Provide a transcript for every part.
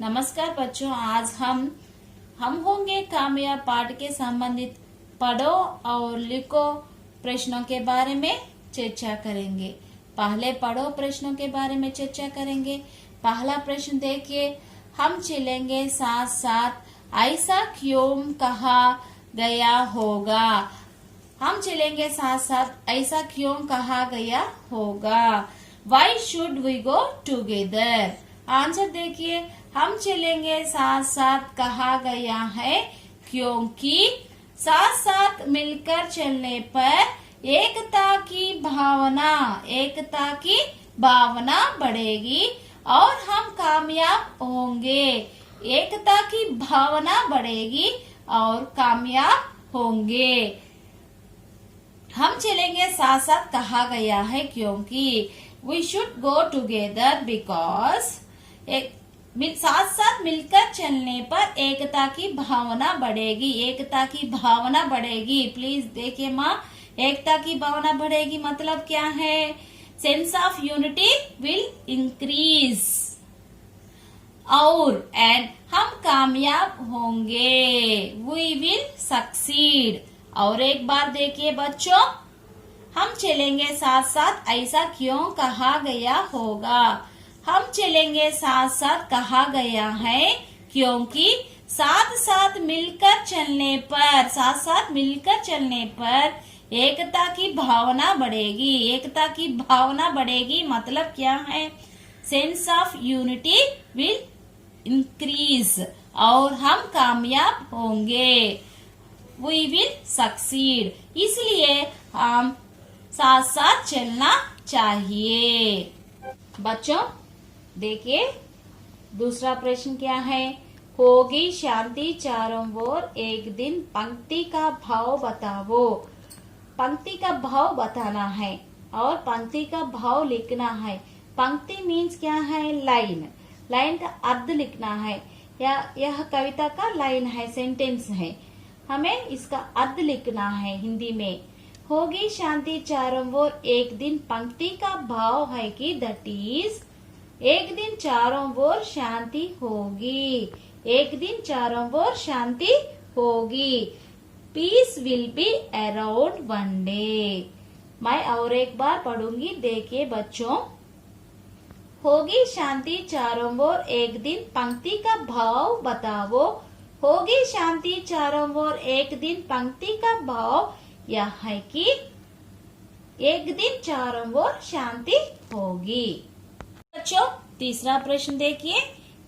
नमस्कार बच्चों, आज हम होंगे कामयाब पाठ के संबंधित पढ़ो और लिखो प्रश्नों के बारे में चर्चा करेंगे। पहले पढ़ो प्रश्नों के बारे में चर्चा करेंगे। पहला प्रश्न देखिए, हम चलेंगे साथ साथ ऐसा क्यों कहा गया होगा। हम चलेंगे साथ साथ ऐसा क्यों कहा गया होगा। Why should we go together? Answer देखिए, हम चलेंगे साथ साथ कहा गया है क्योंकि साथ साथ मिलकर चलने पर एकता की भावना बढ़ेगी और हम कामयाब होंगे। एकता की भावना बढ़ेगी और कामयाब होंगे। हम चलेंगे साथ साथ कहा गया है क्योंकि we should go together because साथ साथ मिलकर चलने पर एकता की भावना बढ़ेगी। एकता की भावना बढ़ेगी। प्लीज देखिए माँ, एकता की भावना बढ़ेगी मतलब क्या है? Sense of unity will increase और एंड हम कामयाब होंगे। We will succeed. और एक बार देखिए बच्चों, हम चलेंगे साथ साथ ऐसा क्यों कहा गया होगा। हम चलेंगे साथ साथ कहा गया है क्योंकि साथ साथ मिलकर चलने पर एकता की भावना बढ़ेगी। एकता की भावना बढ़ेगी मतलब क्या है? Sense of unity will increase और हम कामयाब होंगे। We will succeed. इसलिए हम साथ साथ चलना चाहिए। बच्चों देखिए, दूसरा प्रश्न क्या है? होगी शांति चारों ओर एक दिन, पंक्ति का भाव बताओ। पंक्ति का भाव बताना है और पंक्ति का भाव लिखना है। पंक्ति मीन्स क्या है? लाइन। लाइन का अर्थ लिखना है। यह कविता का लाइन है, सेंटेंस है। हमें इसका अर्थ लिखना है हिंदी में। होगी शांति चारों ओर एक दिन, पंक्ति का भाव है कि दैट इज एक दिन चारों ओर शांति होगी। एक दिन चारों ओर शांति होगी। Peace will be around one day. मैं और एक बार पढ़ूंगी, देखिए बच्चों। होगी शांति चारों ओर एक दिन, पंक्ति का भाव बताओ। होगी शांति चारों ओर एक दिन, पंक्ति का भाव यह है कि एक दिन चारों ओर शांति होगी। बच्चों तीसरा प्रश्न देखिए,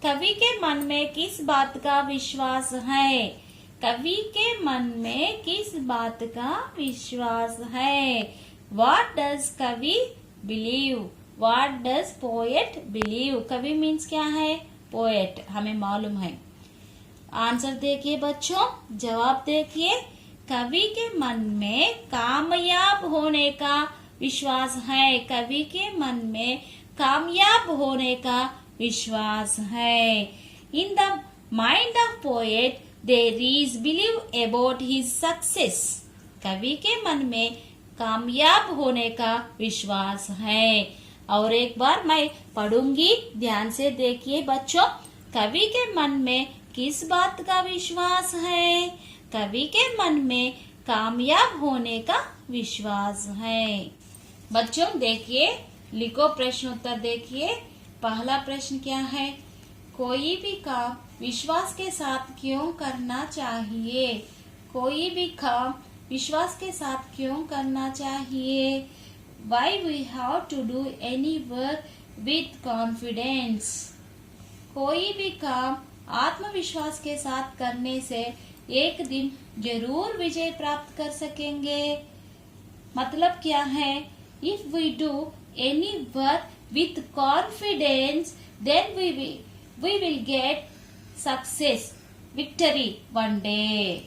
कवि के मन में किस बात का विश्वास है? कवि के मन में किस बात का विश्वास है? What does कवि believe? What does poet believe? कवि मीन्स क्या है? पोएट, हमें मालूम है। आंसर देखिए बच्चों, जवाब देखिए। कवि के मन में कामयाब होने का विश्वास है। कवि के मन में कामयाब होने का विश्वास है। In the mind of poet there is believe about his success. कवि के मन में कामयाब होने का विश्वास है। और एक बार मैं पढ़ूंगी, ध्यान से देखिए बच्चों। कवि के मन में किस बात का विश्वास है? कवि के मन में कामयाब होने का विश्वास है। बच्चों देखिए, लिखो प्रश्नोत्तर देखिए। पहला प्रश्न क्या है? कोई भी काम विश्वास के साथ क्यों करना चाहिए? कोई भी काम विश्वास के साथ क्यों करना चाहिए? Why we have to do any work with confidence? कोई भी काम आत्मविश्वास के साथ करने से एक दिन जरूर विजय प्राप्त कर सकेंगे। मतलब क्या है? If we do any work with confidence, then we will get success, victory one day.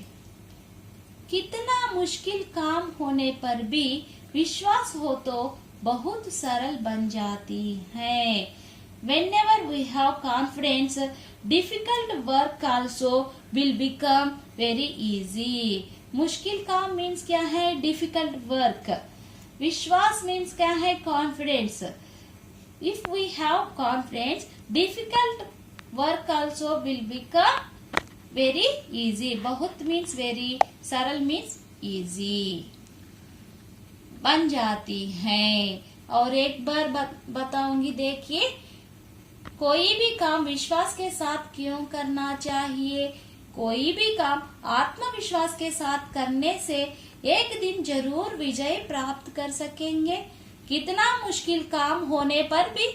कितना मुश्किल काम होने पर भी विश्वास हो तो बहुत सरल बन जाती है। Whenever we have confidence, difficult work also will become very easy. मुश्किल काम मीन्स क्या है? Difficult work. विश्वास मीन्स क्या है? Confidence. If we have confidence, difficult work also will become very easy. बहुत मीन्स वेरी, सरल मीन्स इजी बन जाती है। और एक बार बताऊंगी, देखिए, कोई भी काम विश्वास के साथ क्यों करना चाहिए? कोई भी काम आत्मविश्वास के साथ करने से एक दिन जरूर विजय प्राप्त कर सकेंगे। कितना मुश्किल काम होने पर भी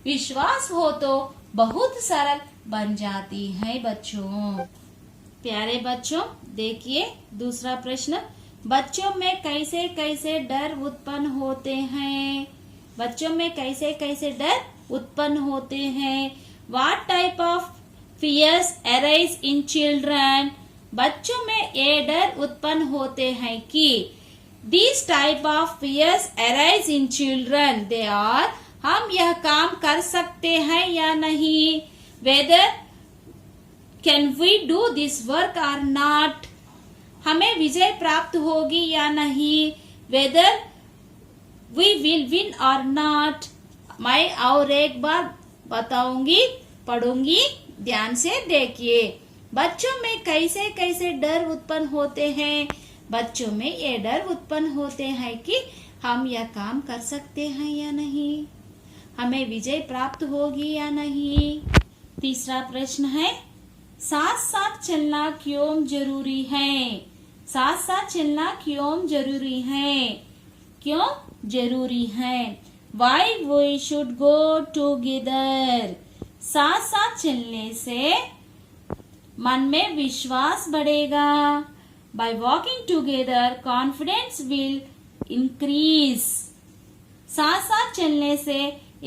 विश्वास हो तो बहुत सरल बन जाती है बच्चों। प्यारे बच्चों, देखिए दूसरा प्रश्न, बच्चों में कैसे कैसे डर उत्पन्न होते हैं? बच्चों में कैसे कैसे डर उत्पन्न होते हैं? What type of fears arise in children? बच्चों में ये डर उत्पन्न होते हैं कि These type of fears arise in children. They are, हम यह काम कर सकते हैं या नहीं? Whether can we do this work or not? हमें विजय प्राप्त होगी या नहीं? Whether we will win or not? मैं और एक बार बताऊंगी, पढ़ूंगी, ध्यान से देखिए। बच्चों में कैसे कैसे डर उत्पन्न होते हैं? बच्चों में ये डर उत्पन्न होते हैं कि हम यह काम कर सकते हैं या नहीं, हमें विजय प्राप्त होगी या नहीं। तीसरा प्रश्न है, साथ साथ चलना क्यों जरूरी है? साथ साथ चलना क्यों जरूरी है? क्यों जरूरी है? Why we should go together? साथ साथ चलने से मन में विश्वास बढ़ेगा। By walking together, confidence will increase. साथ साथ चलने से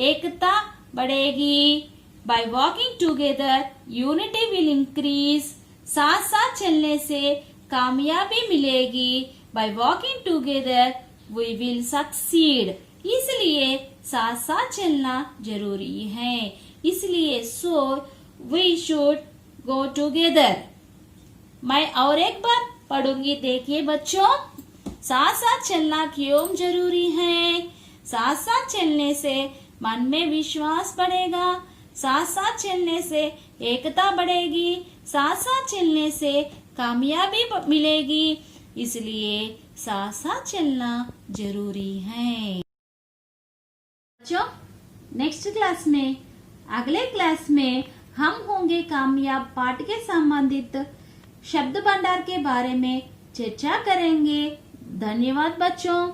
एकता बढ़ेगी। By walking together, unity will increase. साथ साथ चलने से कामयाबी मिलेगी। By walking together, we will succeed. इसलिए साथ साथ चलना जरूरी है। इसलिए so we should go together. मैं और एक बार पढ़ूंगी, देखिए बच्चों, साथ साथ चलना क्यों जरूरी है? साथ साथ चलने से मन में विश्वास बढ़ेगा। साथ साथ चलने से एकता बढ़ेगी। साथ साथ चलने से कामयाबी मिलेगी। इसलिए साथ साथ चलना जरूरी है। बच्चों, नेक्स्ट क्लास में, अगले क्लास में हम होंगे कामयाब पाठ के संबंधित शब्द भंडार के बारे में चर्चा करेंगे। धन्यवाद बच्चों।